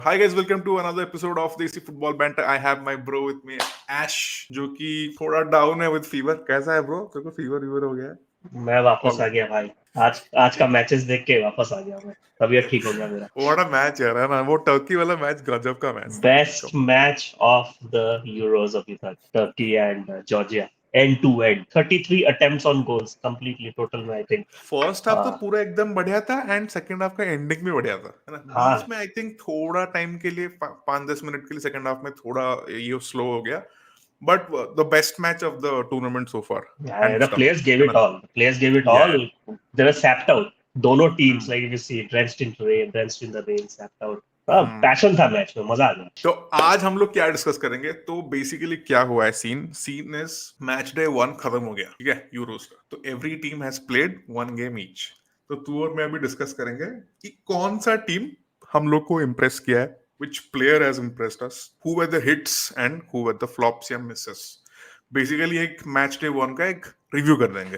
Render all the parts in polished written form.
Hi guys, welcome to another episode of Desi Football Banter. I have my bro with me, Ash, जो कि थोड़ा down है with fever. कैसा है bro? तेरे को fever हो गया है? मैं वापस और आ गया भाई। आज आज का मैचेस देख के वापस आ गया मैं। तबीयत ठीक हो गया मेरा। what a match यार, है ना? वो टर्की वाला मैच गजब का मैच था. Best match of the Euros अभी तक, Turkey and Georgia, end to end 33 attempts on goals completely total में आई थिंक। फर्स्ट हाफ तो पूरा एकदम बढ़िया था एंड सेकंड हाफ का एंडिंग भी बढ़िया था, है ना? बीच हाँ, में आई थिंक थोड़ा टाइम के लिए 5-10 मिनट के लिए सेकंड हाफ में थोड़ा ये स्लो हो गया. But the best match of the tournament so far, the hands down, players gave है इट ना? All, the players gave it या all. They were sapped out, दोनों teams, like you see drenched in rain, drenched in the rain, sapped out. Passion था match में, मजा आ गया। तो आज हम लोग क्या डिस्कस करेंगे? तो बेसिकली क्या हुआ है, सीन इज मैच डे 1 खत्म हो गया, ठीक है, यूरोस का. तो every team has played 1 game each. तो तू और मैं अभी डिस्कस करेंगे कि कौन सा टीम हम लोग को इम्प्रेस किया है, which player has impressed us, who were the hits and who were the flops या misses. बेसिकली एक मैच डे 1 का एक रिव्यू कर देंगे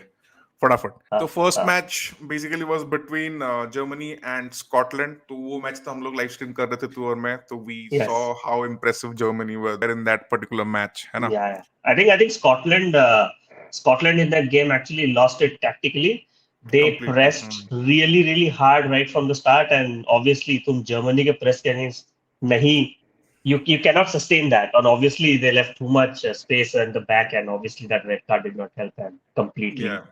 फटाफट. तो हाँ, फर्स्ट हाँ, match basically was between Germany and Scotland. तो वो मैच तो हम लोग लाइव स्ट्रीम कर रहे थे तू और मैं. तो we saw yes, how impressive Germany were in that particular match, है ना? yeah. I think Scotland in that game actually lost it tactically. They Completely. pressed really hard right from the start, and obviously तुम Germany के press के against नहीं, you cannot sustain that. And obviously they left too much space in the back, and obviously that red card did not help and completely Yeah.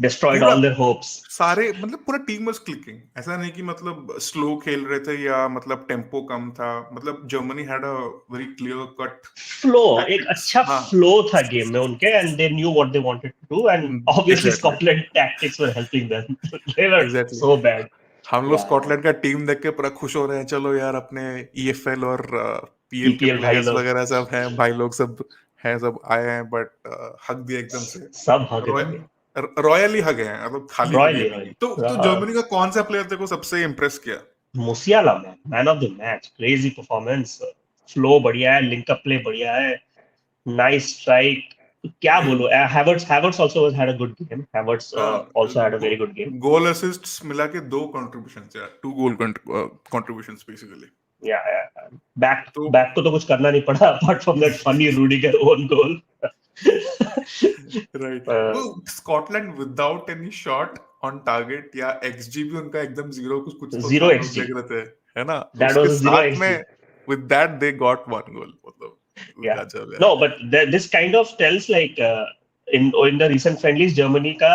destroyed पूरा all their hopes. सारे मतलब पूरा team was clicking. ऐसा नहीं कि मतलब slow खेल रहे थे या मतलब टेम्पो कम था. मतलब Germany had a very clear cut flow, एक टैक्टिक्स. अच्छा हाँ, फ्लो था गेम में उनके, and they knew what they wanted to do, and obviously exactly Scotland tactics were helping them. They were exactly. So bad. हम लोग या Scotland का टीम देख के पूरा खुश हो रहे हैं. चलो यार, अपने ईएफएल और पीएल के पीपीएल भाई प्लेयर्स लोग वगैरह सब हैं, भाई लोग सब हैं, सब आए हैं. बट हक दिया एकदम से. सब हग गए, रॉयली हक हैं, मतलब खाली हग रॉयली नहीं की. तो हग। जर्मनी का कौन सा प्लेयर तेरे को सबसे इम्प्रेस किया? मुसियाला man of the match, crazy performance, flow बढ़िया है, लिंक अप प्ले बढ़िया है, नाइस स्ट्राइक। क्या बोलो, Havertz also had a good game, Havertz also had a very good game. Goal assists मिला के 2 कंट्रीब्यूशन यार, 2 गोल कंट्रीब्यूशंस बेसिकली. या बैक तो बैक को तो कुछ करना नहीं पड़ा apart from that funny Rudiger own goal. Right. वो Scotland without any shot on target या एक्सजी भी उनका एकदम जीरो, कुछ कुछ तो था, जीरो हम लोग एक्सजी, देख रहे थे, है ना? दैट उसके वाज अ जीरो साथ में XD. With that they got 1 गोल. मतलब Yeah. गजब No, यार. but this kind of tells like in the recent friendlies, Germany ka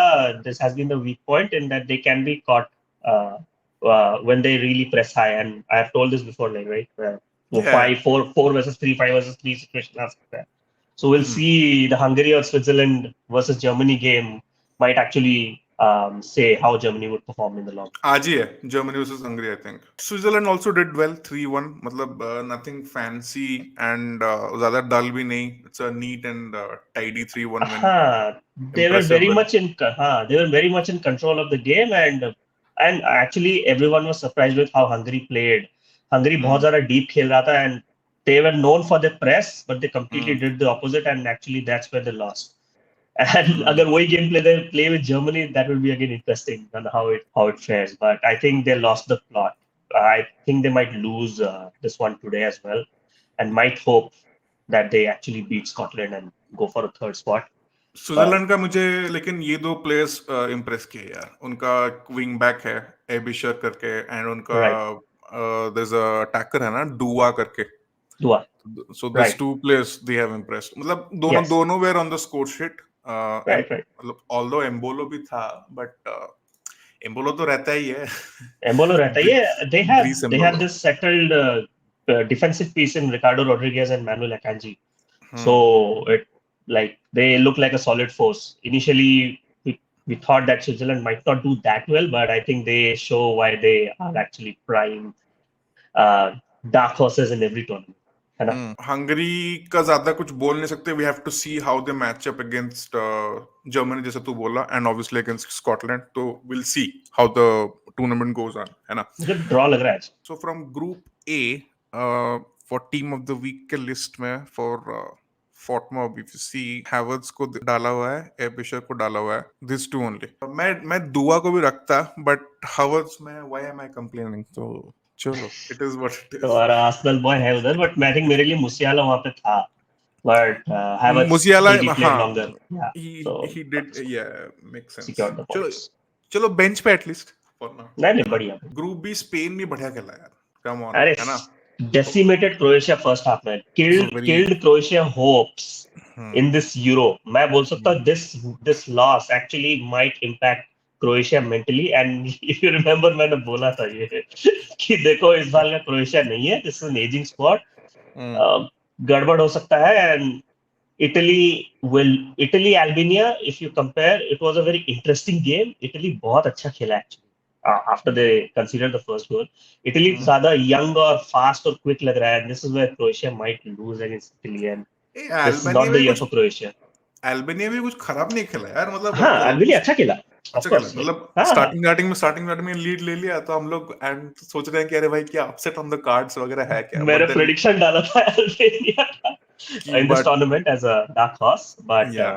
this has been the weak point in that they can be caught when they really press high. And I have told this before, like right, Yeah. 4 versus 3, 5 versus 3 situation आ सकता है. So we'll Hmm. see the Hungary or Switzerland versus Germany game might actually say how Germany would perform in the long. आज ही है Germany versus Hungary. I think Switzerland also did well 3-1. मतलब nothing fancy and ज्यादा डल भी नहीं. It's a neat and tidy 3-1 win. They were impressive very win. much in they were very much in control of the game, and actually everyone was surprised with how Hungary played. Hungary बहुत ज़्यादा deep खेल रहा था, and they were known for their press, but they completely did the opposite, and actually that's where they lost. And अगर वही game they play with Germany, that will be again interesting on how it fares. But I think they lost the plot. I think they might lose this one today as well, and might hope that they actually beat Scotland and go for a third spot. But Switzerland का मुझे लेकिन ये 2 players impress किए यार. उनका wing back है एबिशर करके, and उनका right, there is a attacker है ना, डुआ करके. Dua, so this right, 2 players they have impressed. मतलब दोनों yes, दोनों were on the score sheet. right. मतलब ऑल्दो एम्बोलो भी था, बट एम्बोलो तो रहता ही है. Embolo रहता है ये. Greece They have Embolo. this settled defensive piece in Ricardo Rodriguez and Manuel Akanji. Hmm. So it like they look like a solid force. Initially, we thought that Switzerland might not do that well, but I think they show why they are actually prime dark horses in every tournament. है ना? Hungary का ज्यादा कुछ बोल नहीं सकते. We have to see how they match up against Germany, जैसे तू बोला, एंड ऑब्वियसली अगेंस्ट स्कॉटलैंड. तो will see how the tournament goes on, है ना? मुझे ड्रॉ लग रहा है आज. So from group A, for team of the week के लिस्ट में for FotMob, if you see, Havertz को डाला हुआ है, एबिशर को डाला हुआ है. This two only. मैं दुआ को भी रखता, बट हैवर्ट्स में व्हाई एम आई कंप्लेनिंग? तो चलो, it is what it तो is. हमारा आर्सेनल बॉय है उधर, बट मैं थिंक मेरे लिए मुसियाला वहां पे था, बट हैवर्ट्ज Musiala, he played हाँ, longer, yeah, so he did, yeah, makes sense. secured the चलो, points. चलो बेंच पे एटलीस्ट फॉर नाउ, नहीं नहीं, है ना? बढ़िया। ग्रुप बी स्पेन भी बढ़िया खेला यार, कम ऑन, अरे है ना? decimated Croatia first half में, very, killed Croatia hopes in hmm, this Euro. मैं बोल सकता हूँ this loss actually might impact Croatia mentally, and if you remember मैंने बोला था ये कि देखो इस बार का क्रोएशिया नहीं है, this is an aging squad, गड़बड़ हो सकता है, and Italy Albania, if you compare, it was a very interesting game. Italy बहुत अच्छा खेला actually. After they conceded the first goal, Italy ज़्यादा young और fast और quick लग रहा है. And this is where Croatia might lose against Italy, and this is Albania not the भी year कुछ, for Croatia. अल्बानिया भी कुछ खराब नहीं खेला यार, मतलब हाँ, अल्बानिया अच्छा खेला, of अच्छा खेला, course. मतलब हाँ, स्टार्टिंग में लीड ले लिया, तो हम लोग एंड सोच रहे हैं कि अरे भाई क्या अपसेट ऑन द कार्ड्स वगैरह है क्या, मैंने बट देन prediction डाला था अल्बानिया का की in this but tournament as a dark horse, but या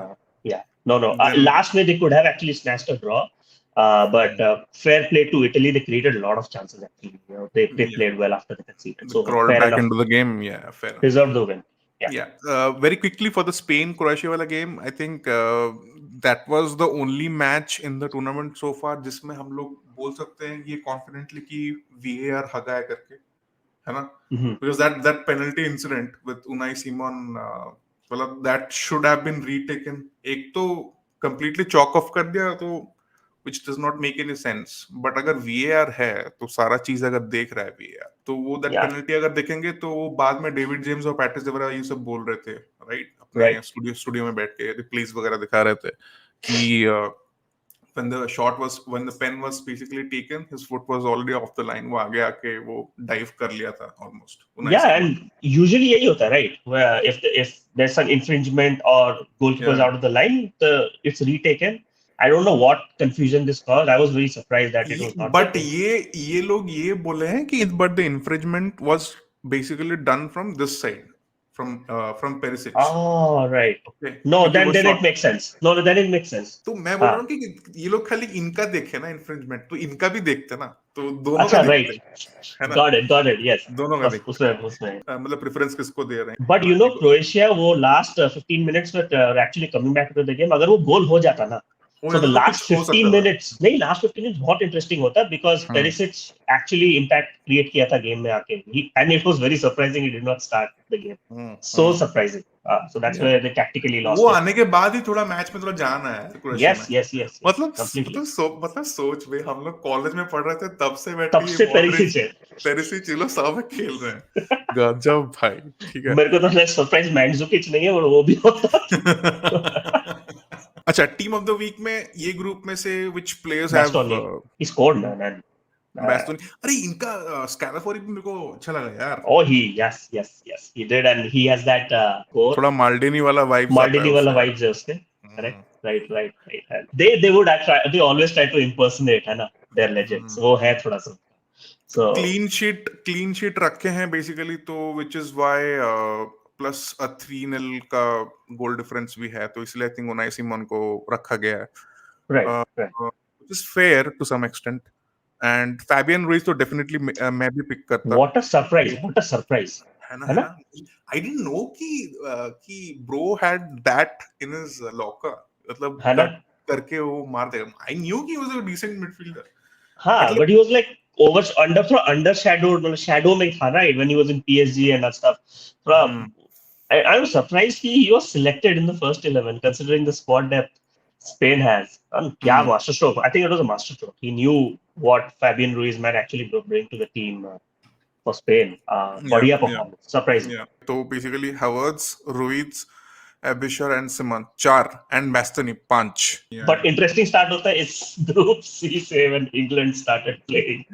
yeah, no. Then Last way they could have actually snatched a draw, but fair play to Italy. They created a lot of chances. Actually, they या played well after the conceded, they so crawled fair back enough. into the game, yeah, fair enough. Deserved the win. Yeah. Yeah, very quickly for the Spain Croatia वाला game, I think that was the only match in the tournament so far जिसमें हम लोग बोल सकते हैं ये confidently कि VAR हगा है करके, है ना? Mm-hmm. Because that penalty incident with Unai Simon, मतलब that should have been retaken. एक तो completely chalk off कर दिया, तो which does not make any sense. But अगर VAR है तो सारा चीज अगर देख रहा है VAR, तो वो that Yeah. penalty अगर देखेंगे तो वो बाद में डेविड जेम्स और पैट्रिस वगैरह ये सब बोल रहे थे, राइट? अपने Right. स्टूडियो में बैठ के रिप्लेस वगैरह दिखा रहे थे कि when the pen was basically taken, his foot was already off the line, वो आगे आके वो dive कर लिया था almost. Yeah, and usually यही होता है, right? Where if there's an infringement or goalkeeper's Yeah. out of the line, it's retaken. I don't know what confusion this caused. I was very surprised that it was not But taken. ये लोग ये बोले हैं कि but the infringement was basically done from this side, from Perisic. Oh, right. Okay. No, क्योंकि वो then shot, it makes sense. No, then it makes sense. तो मैं बोल रहा हाँ, हूँ कि ये लोग खाली इनका देखे ना infringement, तो इनका भी देखते ना, तो दोनों अच्छा, का right. देखते, है ना? Got it. Yes. दोनों का बस देखते, उसमें. मतलब प्रेफरेंस किसको दे रहे हैं, But है you ना? know, Croatia वो last 15 minutes में actually coming back to the game. अगर वो गोल हो जाता ना, हो so the जाता तो last कुछ हो 15 सकता था. minutes, नहीं, last 15 minutes बहुत interesting होता, because Perisic actually impact create किया था game में आके, and it was very surprising he did not start the game. So surprising. So that's where they tactically lost वो it. आने के बाद ही थोड़ा मैच में थोड़ा जान आया है क्रोएशिया में. Yes. Completely. मतलब सोच भाई, हम लोग कॉलेज में पढ़ रहे थे तब से बैठ तब के से Perisic है. पेरिसिच ये लोग सब खेल रहे हैं. गजब भाई, ठीक है. मेरे को तो सरप्राइज मैंडजुकिच नहीं है, और वो भी होता. अच्छा, टीम ऑफ द वीक में ये ग्रुप में से which players have Bastoni. He scored, man. Bastoni. अरे इनका स्कैलाफोरी भी मेरे को अच्छा लगा यार. Oh, yes, he did, and he has that core. थोड़ा माल्डिनी वाला वाइब्स Maldini वाला vibes है उसके. Correct. Right. And they always try to impersonate, है ना, their legends. वो है थोड़ा सा. So क्लीन शीट रखे हैं बेसिकली, तो which is why प्लस 3-0 का गोल डिफरेंस भी है, तो इसलिए आई थिंक उनाई सिमोन को रखा गया है. right. Which is fair to some extent. And Fabian Ruiz तो definitely मैं भी पिक करता. What a surprise. है ना? I didn't know कि bro had that in his locker. मतलब है ना? करके वो मार देगा. I knew he was a decent midfielder. हाँ, but he was like undershadowed, मतलब shadow में था ना, when he was in PSG and that stuff. I was surprised he was selected in the first 11, considering the squad depth Spain has. And क्या masterstroke. I think it was a masterstroke. He knew what Fabian Ruiz might actually bring to the team for Spain. बढ़िया performance. Surprising. Yeah. So basically Havertz, Ruiz, Abishar and Simon 4 and Bastoni 5. Yeah. But interesting start होता है इस group C से when England started playing.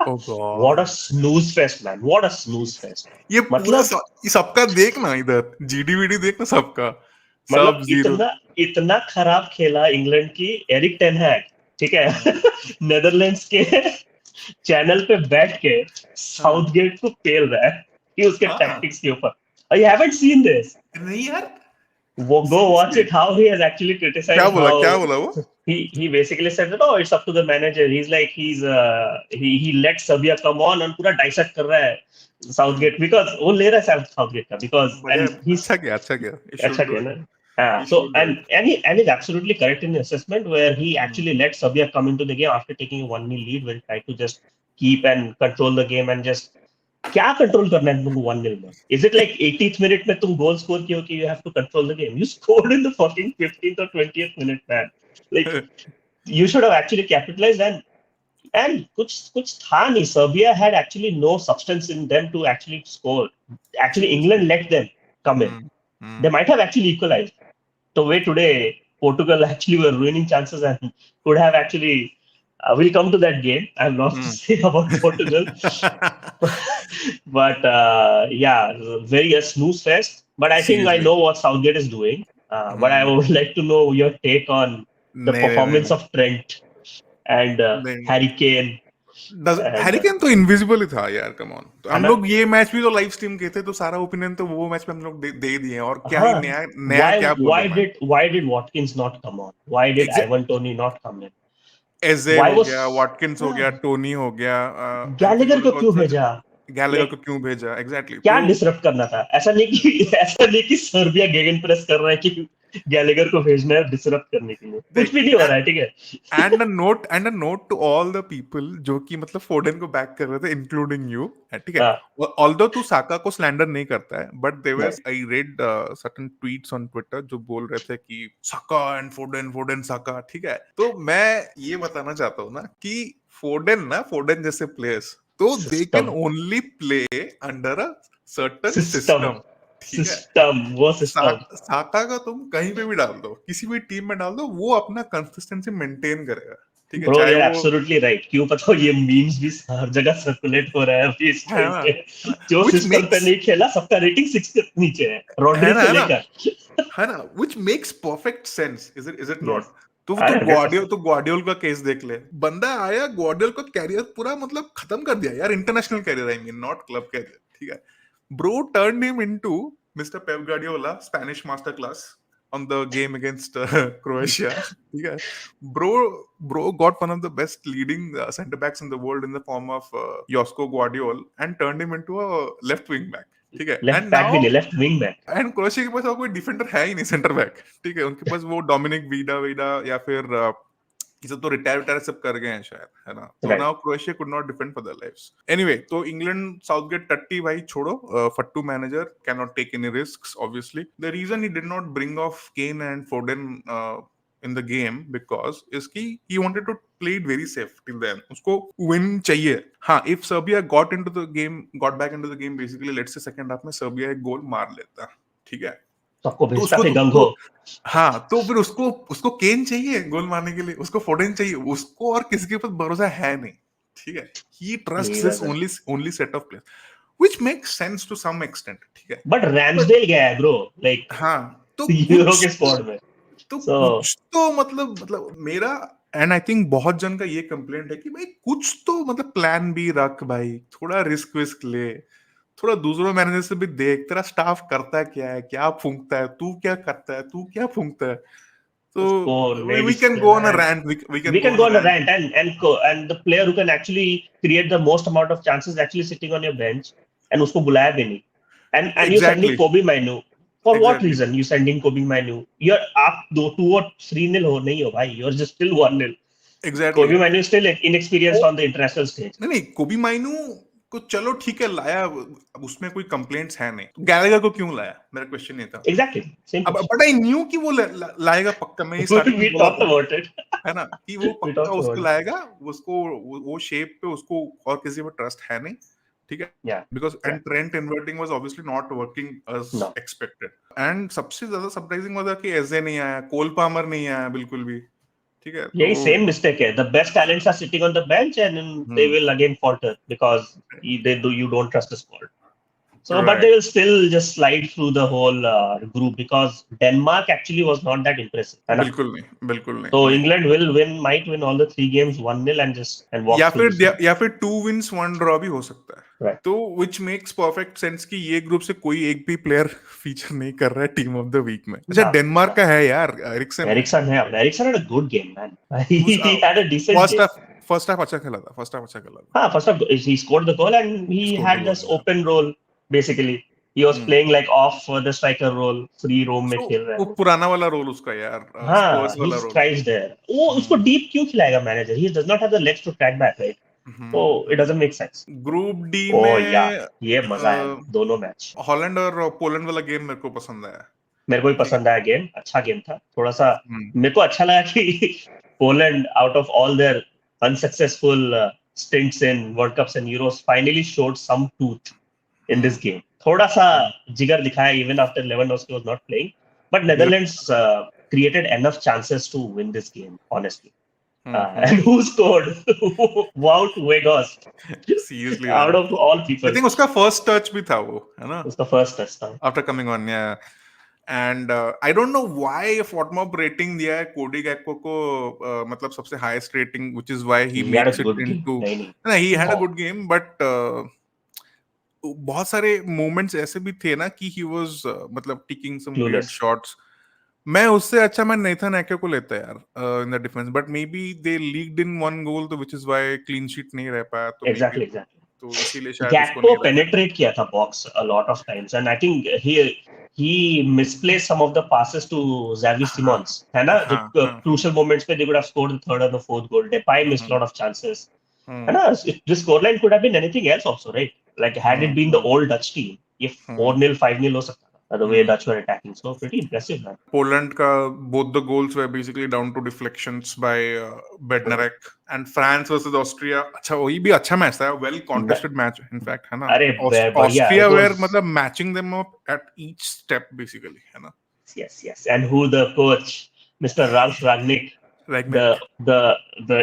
Oh God. What a snooze fest, man. What a snooze fest. ये पूरा सबका देख ना, इधर GDVD देख ना सबका. मतलब इतना खराब खेला इंग्लैंड की एरिक टेन हैग, ठीक है, नेदरलैंड्स के चैनल पे बैठ के साउथगेट को पेल रहा है कि उसके टैक्टिक्स के ऊपर. You haven't seen this? नहीं यार. Go watch it. How he has actually criticized. क्या बोला वो? he basically said that, oh, it's up to the manager. He's like, he let Serbia come on and पूरा dissect कर रहा है Southgate because वो ले रहा है Southgate का because बढ़िया, and he's अच्छा किया. He should अच्छा do किया it. ना. He So should do it. and he's absolutely correct in the assessment where he actually let Serbia come into the game after taking a 1-0 lead when he tried to just keep and control the game and just क्या control करना है तुमको 1-0 में? Is it like 80th minute में तुम goal score किए हो कि you have to control the game? You scored in the fucking 15th or 20th minute, man. Like you should have actually capitalized and कुछ था नहीं. Serbia had actually no substance in them to actually score. Actually, England let them come in. They might have actually equalized. The way today Portugal actually were ruining chances and could have actually. We'll come to that game. I have lots to say about Portugal, but yeah, very a snooze fest. But I think I Seriously. know what Southgate is doing. But I would like to know your take on the performance of Trent and Harry Kane. Harry Kane तो invisible ही था यार. Come on. तो हम है ना? लोग ये match भी तो लाइव स्ट्रीम किए थे, तो सारा ओपिनियन तो वो मैच पे हम लोग दे दिए हैं. और क्या ही हाँ. नया क्या बोलूं मैं. Why did Watkins not come on? Why did Ivan Toney not come in? AJ Why हो was गया, वाटकिंस हो गया, टोनी हो गया, गैलेगर को क्यों भेजा? गैलेगर को क्यों भेजा? एग्जैक्टली. क्या तो डिसरप्ट करना था? ऐसा नहीं कि सर्बिया गेगन प्रेस कर रहा है कि गैलेगर को भेजना है डिसरप्ट करने के लिए. कुछ भी नहीं हो रहा है, ठीक है. And a note to all the people जो कि मतलब फोर्डन को बैक कर रहे थे, इंक्लूडिंग यू. ठीक है. ऑल्दो तू साका को स्लैंडर नहीं करता है, but there was I read certain tweets on Twitter जो बोल रहे थे कि साका एंड फोर्डन साका. ठीक है. तो मैं ये बताना चाहता हूँ ना कि फोर्डन जैसे प्लेयर्स तो they can only play under a certain system. ठीक है. वो सिस्टम साका का तुम कहीं पे भी डाल दो, किसी भी टीम में डाल दो, वो अपना कंसिस्टेंसी मेंटेन करेगा. ठीक है. ब्रो, चाहे यू आर वो एब्सोल्युटली राइट. क्यों पता हो, ये मीम्स भी हर जगह सर्कुलेट हो रहा है अभी इस है टाइम ना, पे. जो which सिस्टम पे makes नहीं खेला सबका रेटिंग 6 के नीचे है, रॉड्री से लेकर. है ना, which makes perfect sense. Is it not? Yes. तो ग्वार्डियोल का केस देख ले. बंदा आया, ग्वार्डियोल का कैरियर पूरा मतलब खत्म कर दिया यार. International career, I mean, not club career. ठीक है. Bro turned him into mister Pep Guardiola Spanish master class on the game against Croatia. Okay. Bro got one of the best leading center backs in the world in the form of Josko Gvardiol and turned him into a left wing back. ठीक है. Left back भी नहीं, left wing back. And Croatia के पास और कोई defender है ही नहीं centre back. ठीक है. उनके पास वो डोमिनिक वीडा या फिर ये सब तो रिटायर सब कर गए हैं शायद, है ना. तो now Croatia could not defend for their lives. Anyway, तो इंग्लैंड साउथगेट टट्टी भाई छोड़ो. फट्टू manager can not take any risks obviously. The reason he did not bring off Kane and Foden in the game because is कि he wanted to play it very safe till then. उसको win चाहिए. हाँ, if Serbia got back into the game basically, let's say second half में Serbia एक गोल मार लेता. ठीक है. सबको भेजता थे गंगो. हाँ, तो फिर उसको केन चाहिए गोल मारने के लिए, उसको फोर्डन चाहिए, उसको और किसी के पास भरोसा है नहीं. ठीक है. He trusts this only set of players, which makes sense to some extent. ठीक है. But Ramsdale गया है ब्रो, like हाँ, तो यूरो के स्क्वाड में. तो कुछ तो मतलब मेरा एंड आई थिंक बहुत जन का ये कंप्लेंट है कि भाई कुछ तो मतलब प्लान भी रख भाई, थोड़ा रिस्क ले, थोड़ा दूसरों मैनेजर से भी देख, तेरा स्टाफ करता क्या है, क्या फूंकता है, तू क्या करता है, तू क्या फूंकता है. So we can go on a rant. We can go on a rant and the player who can actually create the most amount of chances actually sitting on your bench and उसको बुलाया भी नहीं. And you sending Kobe Manu. For what reason you sending Kobe Manu? You're up 2 or 3-0 हो नहीं हो भाई. You're just still 1-0. Exactly. Kobe Manu is still inexperienced on the international stage. नहीं, Kobe Manu को चलो ठीक है लाया, उसमें कोई कंप्लेंट्स है नहीं. गैलेगर को क्यों लाया, मेरा क्वेश्चन ये था. Exactly. बट आई न्यू कि वो लाएगा पक्का. मैं We talked about it. है ना, कि वो पक्का उसको लाएगा. उसको वो शेप पे उसको और किसी पे ट्रस्ट है नहीं. ठीक है. Because and Trent inverting was obviously not working as expected. And सबसे ज्यादा सरप्राइजिंग हुआ था कि एजे नहीं आया, कोल पामर नहीं आया बिल्कुल भी. ठीक है. यही सेम मिस्टेक है. The best talents are sitting on the bench and they will again falter because you don't trust the squad. So, but they will still just slide through the whole group because Denmark actually was not that impressive. है ना? बिल्कुल नहीं So नहीं। England might win all the 3 games 1-0 and walk या through फिर या फिर 2 wins 1 draw भी हो सकता है। Right. तो which makes perfect sense कि ये ग्रुप से कोई एक भी प्लेयर फीचर नहीं कर रहा है टीम ऑफ द वीक में। अच्छा डेनमार्क का है यार, एरिक्सन है। Eriksen had a good game, man. He had a decent game. First half अच्छा खेला था। हाँ, first half he scored the goal and he had this open role basically. He was playing like off the striker role, free roam में खेल रहा है। वो पुराना वाला रोल उसका यार, हाँ, he thrives there. वो उसको deep क्यों खिलाएगा manager? He does not have the legs to track back, right? So it doesn't make sense. Group D में ये मजा है दोनों मैच। हॉलैंड और पोलैंड वाला गेम मेरे को पसंद आया। मेरे को भी पसंद आया गेम, अच्छा गेम था। थोड़ा सा मेरे को अच्छा लगा कि Poland out of all their unsuccessful stints in World Cups and Euros finally showed some tooth in this game. थोड़ा सा जिगर दिखाया even after Lewandowski was not playing, but Netherlands created enough chances to win this game, honestly. And who scored? Wout Weghorst. Seriously, out of all people. I think उसका first touch भी था वो, है ना? उसका first touch था. After coming on, yeah. And I don't know why FOTMOB rating दिया है कोडी गैक्पो को, मतलब सबसे highest rating, which is why he makes it into. No, he had a good game, but बहुत सारे moments ऐसे भी थे ना कि he was मतलब taking some weird shots. मैं उससे अच्छा मैं नेथन एके को लेता यार in the defense, but maybe they leaked in one goal, तो which is why clean sheet नहीं रह पाया। तो exactly. तो इसीलिए शायद गैक्पो penetrate किया था box a lot of times, and I think he misplaced some of the passes to Xavi Simons, है ना? Crucial moments पे they could have scored the third or the fourth goal. Depay missed a lot of chances, है ना? This scoreline could have been anything else also, right? Like had it been the old Dutch team, if 4-0, 5-0 हो सकता था, the way Dutch were attacking. So pretty impressive, man. Poland का both the goals were basically down to deflections by Bednarek, and France versus Austria. अच्छा वही भी अच्छा match था, well contested match in fact, है ना? Austria were मतलब matching them up at each step basically, है ना? Yes. And who the coach, Mr. Ralf Rangnick, the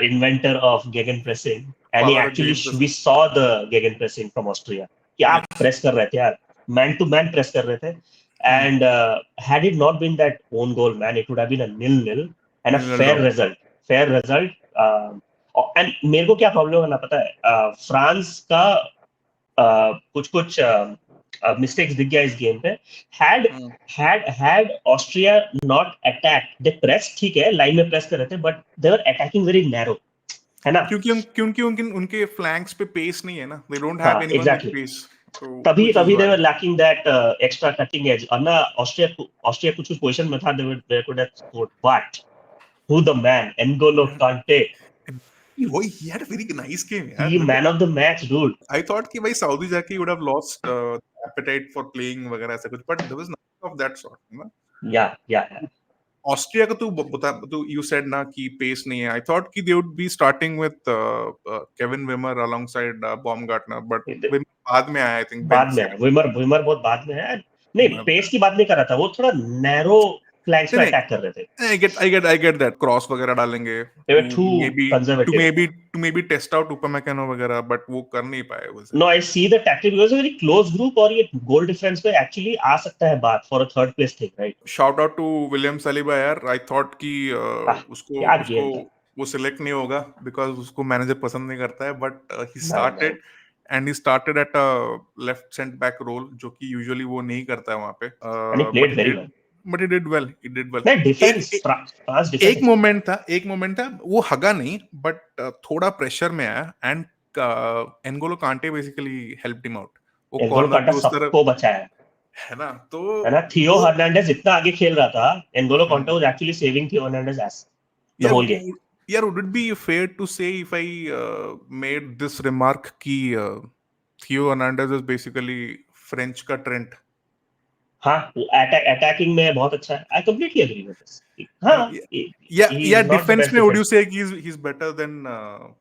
inventor of gegenpressing, and he actually we saw the gegenpressing from Austria. क्या press कर रहे थे यार, man to man press कर रहे थे, and had it not been that own goal, man, it would have been a 0-0 and a fair result. And मेरे को क्या प्रॉब्लम है ना पता है, फ्रांस का कुछ mistakes दिख गया इस गेम पे. Had Austria not attacked, they pressed, ठीक है, लाइन में प्रेस कर रहे थे, but they were attacking very narrow, है ना? क्योंकि उनके फ्लैंक्स पे पेस नहीं है ना, they don't have anyone with pace. तभी they were lacking that extra cutting edge. और ना ऑस्ट्रिया कुछ पोजीशन में था, they could have scored, but who the man, N'Golo Kante. He had a very nice game, yaar. He man of the match, dude. I thought कि भाई Saudi जाके would have lost appetite for playing वगैरह ऐसा कुछ, but there was nothing of that sort, ना? Yeah. Austria का तू you said ना कि pace नहीं है. I thought कि they would be starting with Kevin Wimmer alongside Baumgartner, but Wimmer बाद में आया, I think. बाद में Wimmer बहुत बाद में है. नहीं, pace की बात नहीं कर रहा था, वो थोड़ा narrow flanks पे अटैक कर रहे थे. I get that. Cross वगैरह डालेंगे. They were too conservative. To maybe test out Upamecano वगैरह, but वो कर नहीं पाए वो. No, I see the tactic because it's a very close group, और ये goal difference पे actually आ सकता है बात for a third place thing, right? Shout out to William Saliba यार. I thought कि उसको वो select नहीं होगा because उसको manager पसंद नहीं करता है, but he started. And he started at a left centre back role, जो कि usually वो नहीं करता है वहाँ पे. And he played very well. But he did well. Defense, एक मोमेंट था वो हगा नहीं, but थोड़ा प्रेशर में आया, and N'Golo Kante basically helped him out. वो N'Golo Kante सबको बचाया, है ना? तो है ना? Theo Hernandez इतना आगे खेल रहा था, N'Golo Kante was actually saving Theo Hernandez as the whole game. Yeah, would it be fair to say if I made this remark कि Theo Hernandez is basically French का Trent? हाँ, attacking में बहुत अच्छा है. I completely agree with this. हाँ, yeah. Defense में would you say he's better than?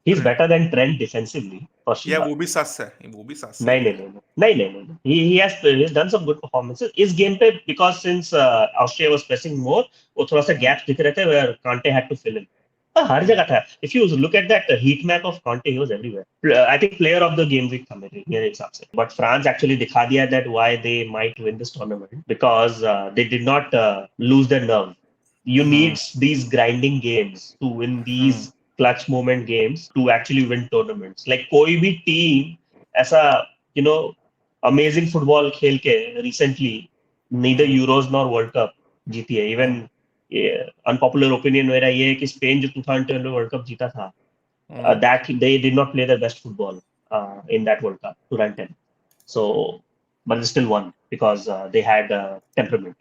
He's better than Trent defensively. Yeah, वो भी सास है. नहीं. He has done some good performances. इस game पे because since Austria was pressing more, वो थोड़ा सा gaps दिख रहे थे where Kante had to fill in. हर जगह था. If you look at that heat map of Conte, he was everywhere. I think player of the game week था मेरे हिसाब से. But France actually दिखा दिया that why they might win this tournament because they did not lose their nerve. You need these grinding games to win these clutch moment games to actually win tournaments. Like कोई भी team ऐसा amazing football खेल के recently neither Euros nor World Cup जीती है. Even unpopular opinion मेरा ये है कि स्पेन जो 2010 में वर्ल्ड कप जीता था that they did not play their best football in that World Cup 2010. So but they still won because they had temperament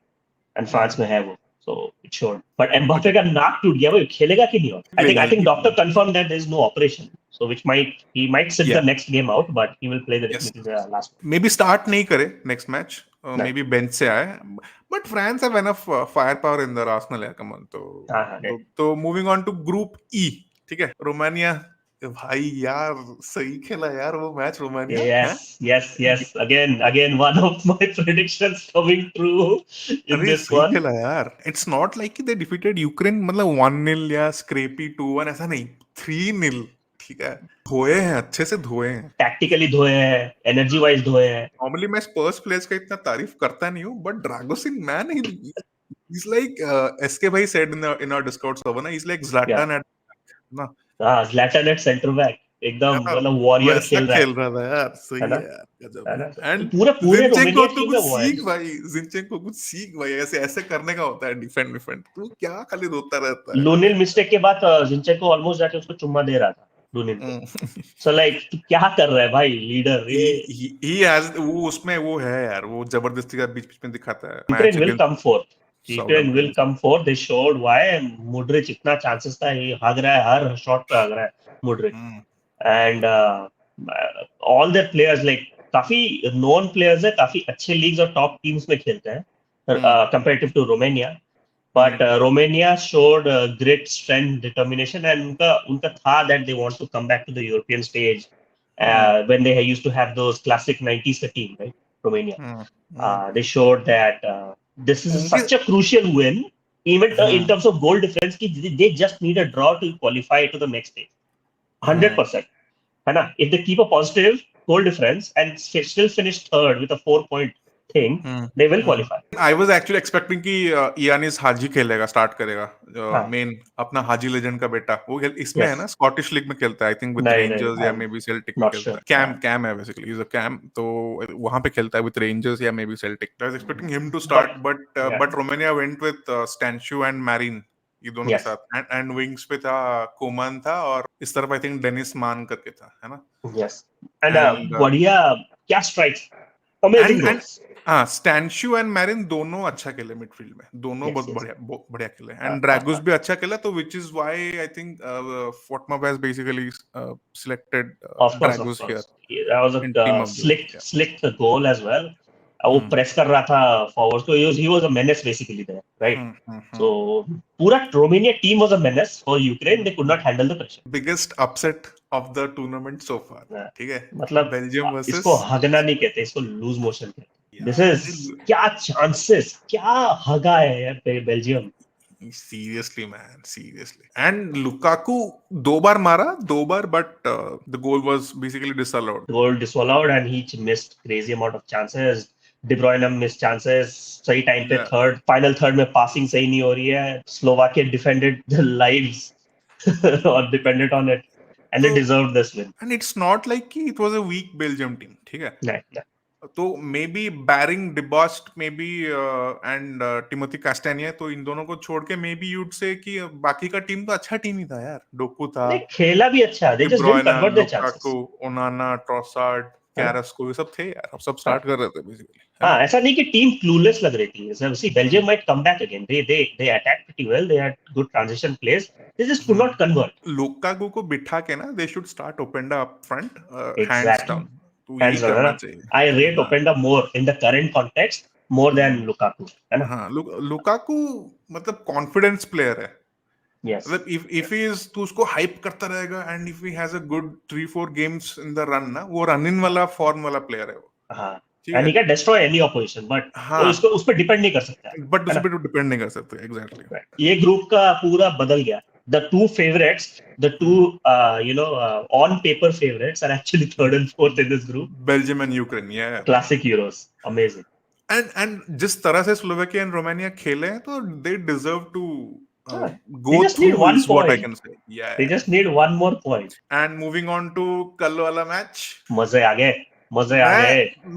and France में है वो. So it showed. But Mbappe का नाक टूट गया, वो खेलेगा कि नहीं? I think doctor confirmed that there is no operation. So which he might sit the next game out, but he will play the last. Maybe start नहीं करे next match. Maybe bench से आए. But France have enough firepower in their arsenal है कमल तो moving on to Group E, ठीक है? Romania भाई यार सही खेला यार वो match Romania. Yes. Again one of my predictions coming true in this one. खेला यार. It's not like they defeated Ukraine मतलब 1-0 या scrapey 2-1 ऐसा नहीं. 3-0 ठीक है. धोए हैं, अच्छे से धोए हैं. टैक्टिकली धोए हैं, एनर्जी वाइज धोए हैं. नॉर्मली मैं स्पर्स प्लेयर्स का इतना तारीफ करता नहीं हूँ, but Dragusin man he's like SK भाई said in our Discord server ना, he's like Zlatan at ना. हाँ, Zlatan at center back एकदम मतलब वॉरियर खेल रहा था यार. सही है यार, गजब. एंड पूरे जिंचेंको तो कुछ सीख भाई, जिंचेंको कुछ सीख भाई, ऐसे करने का होता है डिफेंड. तू क्या खाली रोता रहता है. लूनिल मिस्टेक के बाद जिंचेंको ऑलमोस्ट जाके उसको चुम्मा दे रहा था. So like क्या कर रहा है भाई लीडर? he has वो उसमें वो है यार, वो जबरदस्ती का बीच में दिखाता है. Ukraine will come forth. Ukraine will come forth. They showed why. Modric इतना chances था, ये भाग रहा है, हर शॉट पे भाग रहा है Modric. And all their players like काफी known players है, काफी अच्छे leagues और top teams में खेलते हैं comparative to Romania. But Romania showed great strength, determination, and unka tha that they want to come back to the European stage when they used to have those classic 90s team, right? Romania. They showed that this is such a crucial win, even in terms of goal difference. They just need a draw to qualify to the next stage. 100%. If they keep a positive goal difference and still finish third with a 4-point thing, they will qualify. I was actually expecting कि Ianis Haji खेलेगा, start करेगा. Main अपना हाजी legend का बेटा वो इसमें है ना, स्कॉटिश लीग में खेलता है. आई थिंक विद रेंजर्स या मे बी सेल्टिक में खेलता है. कैम है बेसिकली, इज अ कैम, तो वहां पे खेलता है विद रेंजर्स या maybe Celtic. I was expecting him to start, but Romania went with Stanciu and Marin, ये दोनों के साथ. एंड विंग्स पे था कोमान था, और इस तरफ आई थिंक डेनिस मान करके था, है ना. यस. एंड बढ़िया क्या strikes, amazing goals. Stanciu and Marin दोनों अच्छा खेले मिडफील्ड में, दोनों बहुत बढ़िया खेले. एंड ड्रैगोस भी अच्छा खेला, तो which is why I think Fortma has basically selected Dragos here. That was a slick goal as well. वो प्रेस कर रहा था फॉरवर्ड्स को. He was a menace basically there, right? So पूरा Romania team was a menace for Ukraine. They could not handle the pressure. Biggest upset of the tournament so far. ठीक है, मतलब Belgium versus, इसको हगना नहीं कहते, इसको loose motion कहते. This is क्या chances, क्या हगा है यार Belgium. Seriously man, seriously. And Lukaku दो बार मारा, but the goal was basically disallowed. Goal disallowed and he missed crazy amount of chances. De Bruyne missed chances. सही टाइम पे final third में passing सही नहीं हो रही है. Slovakia defended their lives or depended on it, and they deserved this win. And it's not like it was a weak Belgium team, ठीक है. नहीं. तो मे बी बैरिंग, Debast maybe and Timothy Castagne, तो इन दोनों को छोड़ के मे बी यूड से कि बाकी का टीम तो अच्छा टीम ही था यार. डोकू था, खेला भी अच्छा. They just didn't convert their chances. ओनाना, Trossard, Carrasco, ये सब थे यार. अब सब स्टार्ट कर रहे थे बेसिकली. हाँ, ऐसा नहीं कि टीम क्लूलेस लग रही थी. See, Belgium might come back again. They attacked pretty well. They had good transition plays. They just could not convert. Lukaku को बिठा के ना, they should start Openda up front, hands down. I rate Openda more in the current context more than Lukaku, है ना. हाँ, Lukaku मतलब confidence player है. Yes. मतलब if he is, तो उसको हाइप करता रहेगा, and if he has a good 3-4 games in the run ना, वो रन इन वाला फॉर्म वाला प्लेयर है वो. हाँ. And he can destroy any opposition, but उस पर डिपेंड नहीं कर सकता. But उस पर डिपेंड नहीं कर सकते. Exactly. ये ग्रुप का पूरा बदल गया. the two favorites, the two on paper favorites are actually third and fourth in this group. Belgium and Ukraine, yeah. Classic Euros, amazing. And जिस तरह से स्लोवाकिया and रोमानिया खेले हैं तो they deserve to They go just need through one is what I point. can say. Yeah. They just need one more point. And moving on to कल वाला match, मजे आ गए.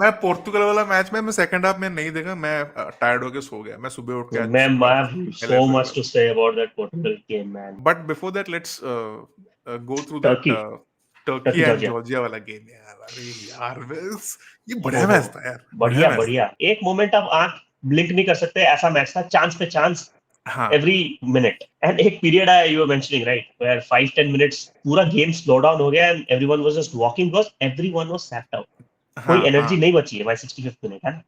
मैं पोर्तुगल वाला मैच में मैं सेकंड हाफ में नहीं देखा, मैं टायर्ड होके सो गया, मैं सुबह उठ के Man, so much to say about that Portugal game, man. But before that, let's go through Turkey. that Turkey and Georgia वाला गेम यार. अरे यार ये बढ़िया मैच था यार. बढ़िया. एक मोमेंट आप आंख ब्लिंक नहीं कर सकते, ऐसा मैच था, चांस पे चांस every minute. And एक period आया, you were mentioning, right, where 5-10 minutes पूरा game slow down हो गया and everyone was just walking because everyone was sapped out. कोई एनर्जी नहीं बची है by 65th minute, है ना.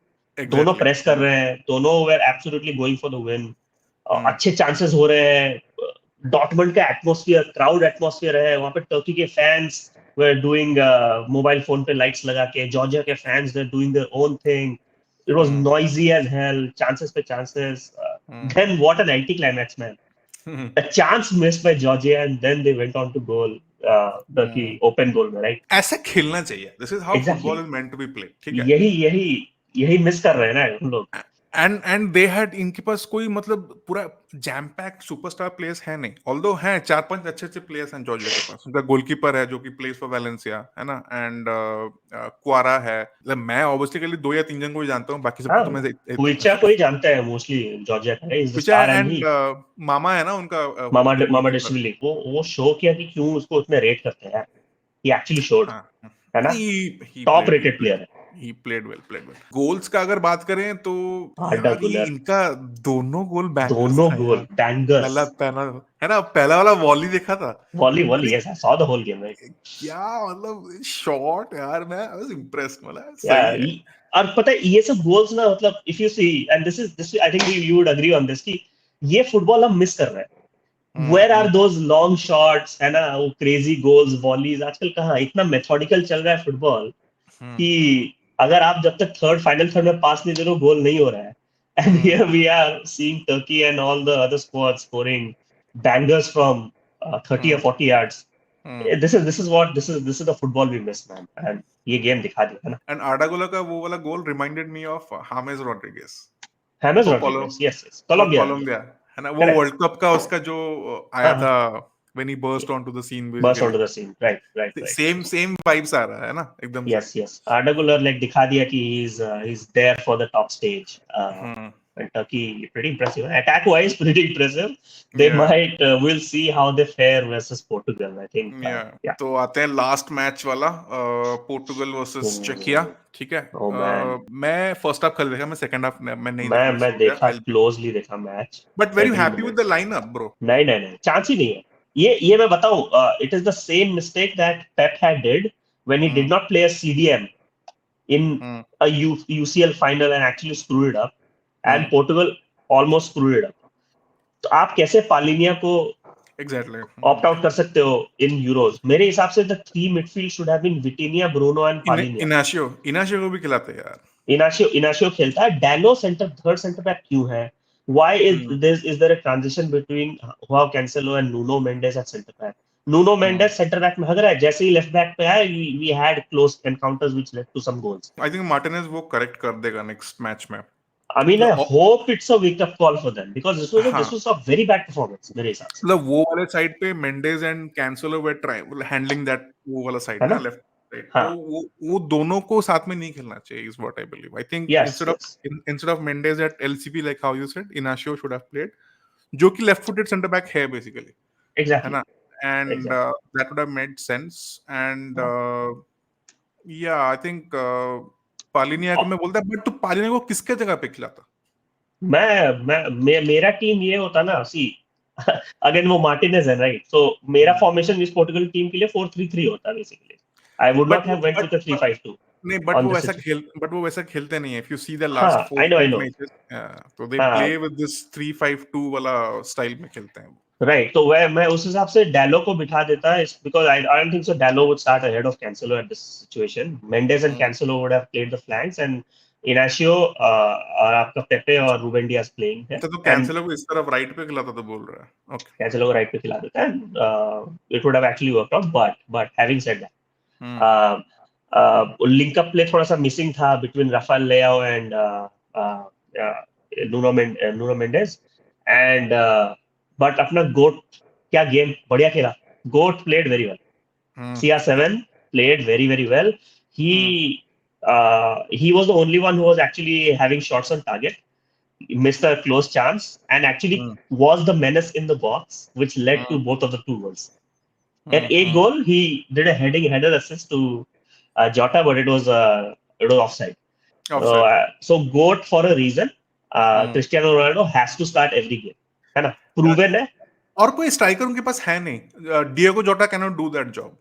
दोनों प्रेस कर रहे हैं, दोनों were absolutely going for the win. अच्छे चांसेस हो रहे हैं. डॉर्टमंड का एटमॉस्फेयर, क्राउड एटमॉस्फेयर है वहां पे. टर्की के fans were doing mobile phone पे लाइट्स लगा के. जॉर्जिया के fans they're doing their own thing. It was noisy as hell. Chances पे chances. Then what an anti-climax, man. A chance missed by Georgia and then they went on to goal. Turkey open goal में, right? ऐसे खेलना चाहिए. This is how football is meant to be played. ठीक है. यही miss कर रहे हैं ना हम लोग. And they had, इनके पास कोई मतलब पूरा जैम पैक सुपरस्टार प्लेयर्स है नहीं. ऑल्दो हैं 4-5 अच्छे प्लेयर्स हैं जॉर्जिया के पास. उनका गोलकीपर है जो कि प्लेस फॉर वैलेंसिया, है ना. एंड क्वारा है. मतलब मैं ऑब्वियसली 2 या 3 जन को ही जानता हूँ, बाकी सबको तो मैं कुइचा को ही जानता है मोस्टली जॉर्जिया का. इज द स्टार एंड मामा है ना उनका, मामा डेशविली. वो शो किया कि क्यों उसको उतने रेट करते हैं. ही एक्चुअली शोड, है ना. टॉप रेटेड प्लेयर है. He played well. गोल्स का अगर बात करें तो इनका दोनों गोल बैंगर्स. है ना. पहला वाला वॉली देखा था. Volley yes, I saw the whole game, right? क्या मतलब शॉट यार, मैं I was impressed. मतलब और पता है ये सब गोल्स ना, मतलब if you see, and this I think you would agree on this, कि ये फुटबॉल हम मिस कर रहे हैं. Where are those long shots, है ना, वो crazy goals, volleys. आजकल कहाँ इतना मेथोडिकल चल रहा है फुटबॉल कि अगर आप जब तक फाइनल थर्ड में पास नहीं दे रहे, गोल नहीं हो रहा है. And here we are seeing Turkey and all the other squads scoring bangers from 30 or 40 yards. This is the football we miss, man. And ये गेम दिखा दिया है ना. And Arda Güler का वो वाला गोल reminded me of James Rodriguez. Yes. Colombia. है ना. वो वर्ल्ड कप का उसका जो आया था when he burst onto the scene. Right. Same vibes आ रहा है ना एकदम. Yes. Arda Güler like दिखा दिया कि he's there for the top stage. And Turkey pretty impressive. Attack wise, pretty impressive. They might we'll see how they fare versus Portugal, I think. Yeah. तो आते हैं लास्ट मैच वाला, Portugal versus चेकिया. ठीक है. मैं फर्स्ट हाफ कल देखा, मैं सेकंड हाफ मैं नहीं देखा. मैं देखा, क्लोजली देखा match. But very happy with the lineup bro. नहीं चांस ही नहीं है. ये मैं बताऊं, it is the same mistake that Pep had did when he did not play a CDM in a UCL final and actually screwed it up. And Portugal almost screwed it up. तो आप कैसे पालिनिया को opt out कर सकते हो in Euros? मेरे हिसाब से the three midfield should have been Vitinha, Bruno and Palinha. Inacio को भी खिलाते यार. Inacio खेलता है. Dalot third center back क्यों है? Why is there a transition between Joao Cancelo and Nuno Mendes at center back? Nuno Mendes center back में हग रहा है. जैसे ही left back पे आया, we had close encounters which led to some goals. I think Martinez वो correct कर देगा next match में. I mean, I hope it's a wake-up call for them because this was a very bad performance मेरे हिसाब से. मतलब वो वाले साइड पे Mendes and Cancelo were handling that वो वाला साइड ना left right. तो वो दोनों को साथ में नहीं खेलना चाहिए is what I believe. I think instead of Mendes at LCB, like how you said, Inacio should have played, जो कि left-footed center back है basically. Exactly. है ना. And that would have made sense. And yeah, I think पालिनिया को मैं बोलता, but तू पालिनिया को किसके जगह पे खिलाता? मेरा टीम ये होता ना, सी अगेन वो मार्टिनेज है, राइट. तो मेरा फॉर्मेशन इस पोर्टुगल टीम के लिए 4-3-3 होता basically. I would not have went with the 3-5-2. नहीं, बट वो वैसा खेलते नहीं है. If you see the last 4 matches, तो they play with this 3-5-2 वाला स्टाइल में खेलते हैं. Right. तो मैं उस हिसाब से डालो को बिठा देता है, because I don't think so Dalot would start ahead of Cancelo at this situation. Mendes and Cancelo would have played the flanks and इनाशियो और आपका पेपे और रूबेन डियास प्लेइंग है, तो कैंसेलो को इस तरफ राइट पे खिलाता तो बोल रहा है। ओके। कैंसेलो को राइट पे खिला देता है, it would have actually worked out, but having said hmm that, link up play थोड़ा सा मिसिंग था between Rafael Leao and Nuno Mendes, and but अपना गोट क्या गेम बढ़िया खेला, GOAT played very well, CR7 played very very well. He was the only one who was actually having shots on target. He missed a close chance and actually was the menace in the box, which led to both of the 2 goals. And a goal, he did a header assist to Jota, but it was offside. So GOAT for a reason. Cristiano Ronaldo has to start every game. है ना? Proven है. और कोई striker उनके पास है नहीं। Diego जोटा can not do that job.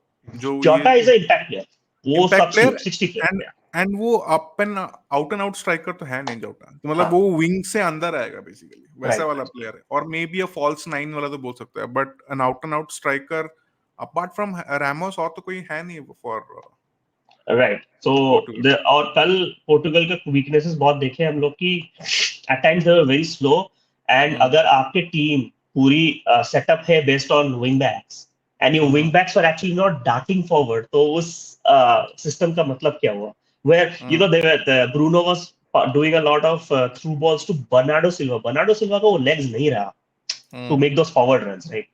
जो Jota is an impact player. वो impact player 60 player. एंड वो up and out and out striker तो है नहीं जोटा, तो मतलब वो विंग से अंदर आएगा बेसिकली, वैसा वाला प्लेयर है। और मे बी अ फॉल्स 9 वाला तो बोल सकता है, but an out striker apart from Ramos और तो कोई है नहीं फॉर राइट। सो और कल पोर्टुगल के वीकनेसेस बहुत देखे हम लोग की, at times they were very slow, and अगर आपके टीम पूरी सेटअप है based on wing backs and your wing backs are actually not darting forward, तो उस सिस्टम का मतलब क्या हुआ? Where you know they were Bruno was doing a lot of through balls to Bernardo Silva. Bernardo Silva को legs नहीं रहा to make those forward runs, right?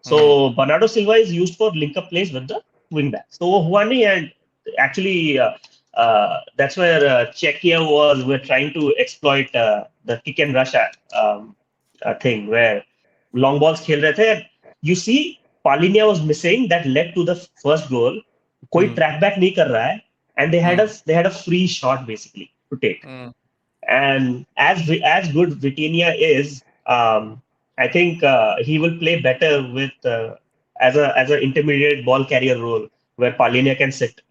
So Bernardo Silva is used for link up plays with the wing backs. So वो हुआ नहीं, and actually that's where Czechia we're trying to exploit the kick and rush thing where long balls खेल रहे थे. You see Palhinha was missing, that led to the first goal. कोई track back नहीं कर रहा है, and they had a free shot basically to take. And as good Vitinha is, I think he will play better with as an intermediate ball carrier role where Palhinha can sit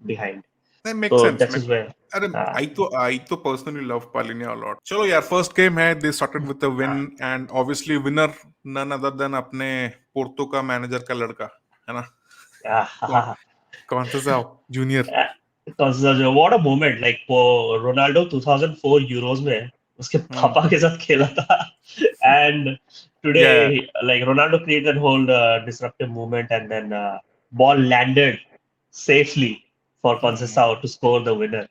behind. That makes sense. That is where. I to personally love Palhinha a lot. चलो यार, first game है, they started with a win, and obviously winner none other than अपने Porto का manager का लड़का है ना, Conceição Junior. What a moment, like for Ronaldo 2004 Euros में उसके पापा के साथ खेला था, and today like Ronaldo created a whole disruptive movement, and then ball landed safely for Conceição to score the winner.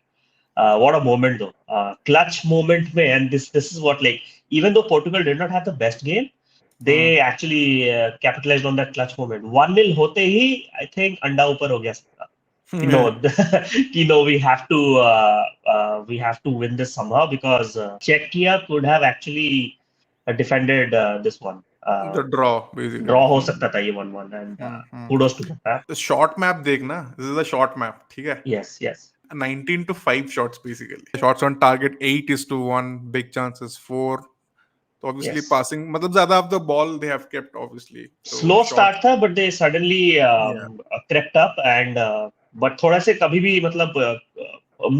What a moment though, clutch moment में, and this is what, like, even though Portugal did not have the best game, they actually capitalized on that clutch moment. 1-0 होते ही I think अंडा ऊपर हो गया सबका. We have to win this somehow, because Czechia could have actually defended this one. The draw basically. Draw हो सकता था ये 1-1, and kudos to that. The shot map देखना, this is the shot map, ठीक है? Yes. 19-5 shots basically. Shots on target 8-1, big chances 4. So obviously passing, मतलब ज्यादा of the ball they have kept obviously. So slow start था, but they suddenly crept up, and but थोड़ा से कभी भी मतलब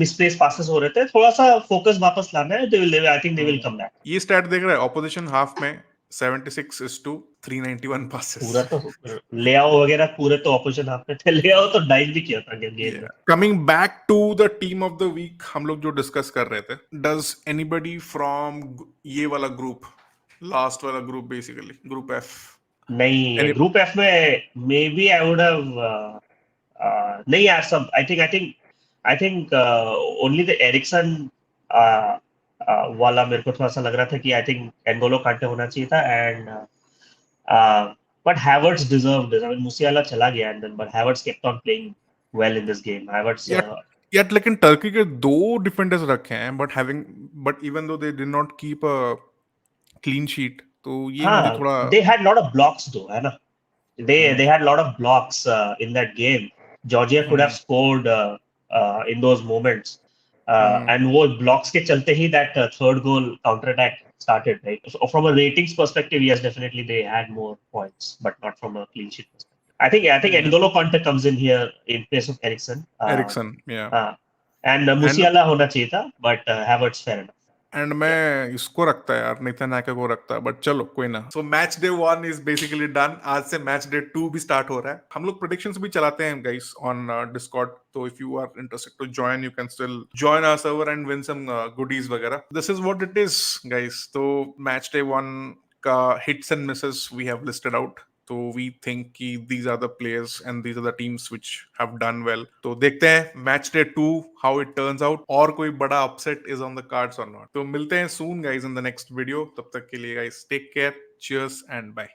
misplaced passes हो रहे थे, थोड़ा सा focus वापस लाना है, I think they will come back. ये stat देख रहा है, opposition half में 76-391 passes. पूरा तो लेआओ वगैरह पूरे तो opposition half में थे, लेआओ तो डाइव भी किया था गेम में. Coming back to the team of the week, हम लोग जो डिस्कस कर रहे थे, does anybody from ये वाला ग्रुप, लास्ट वाला ग्रुप बेसिकली, ग्रुप F? नहीं, ग्रुप F में maybe I would have नहीं यार, सब I think only the Eriksen वाला मेरे को थोड़ा सा लग रहा था कि I think N'Golo Kante होना चाहिए था, and but Havertz deserved it. I mean, Musiala चला गया, and then but Havertz kept on playing well in this game. Havertz yet लेकिन टर्की के 2 डिफेंडर्स रखे हैं, but even though they did not keep a clean sheet, तो ये मुझे थोड़ा, they had lot of blocks though, है ना? They had a lot of blocks in that game. Georgia could have scored in those moments, and वो blocks के चलते ही that third goal counter attack started, right? So from a ratings perspective, yes, definitely they had more points, but not from a clean sheet perspective. I think N'Golo Kante comes in here in place of Eriksen. Yeah. And Musiala होना चाहिए था, but Havertz fair enough. And मैं इसको रखता है यार, Nathan आके को रखता है, बट चलो कोई ना। So match day 1 is basically done. आज से मैच डे 2 भी स्टार्ट हो रहा है। हम लोग प्रेडिक्शंस भी चलाते हैं गाइस ऑन डिस्कॉर्ड, तो if you are interested to join, you can still join our server and win some goodies वगैरह। This is what it is guys. तो मैच डे 1 का hits and misses we have listed out. तो we think कि these are the players and these are the teams which have done well. तो देखते हैं match day 2 how it turns out, और कोई बड़ा upset is on the cards or not. तो मिलते हैं soon guys in the next video. तब तक के लिए guys take care, cheers and bye.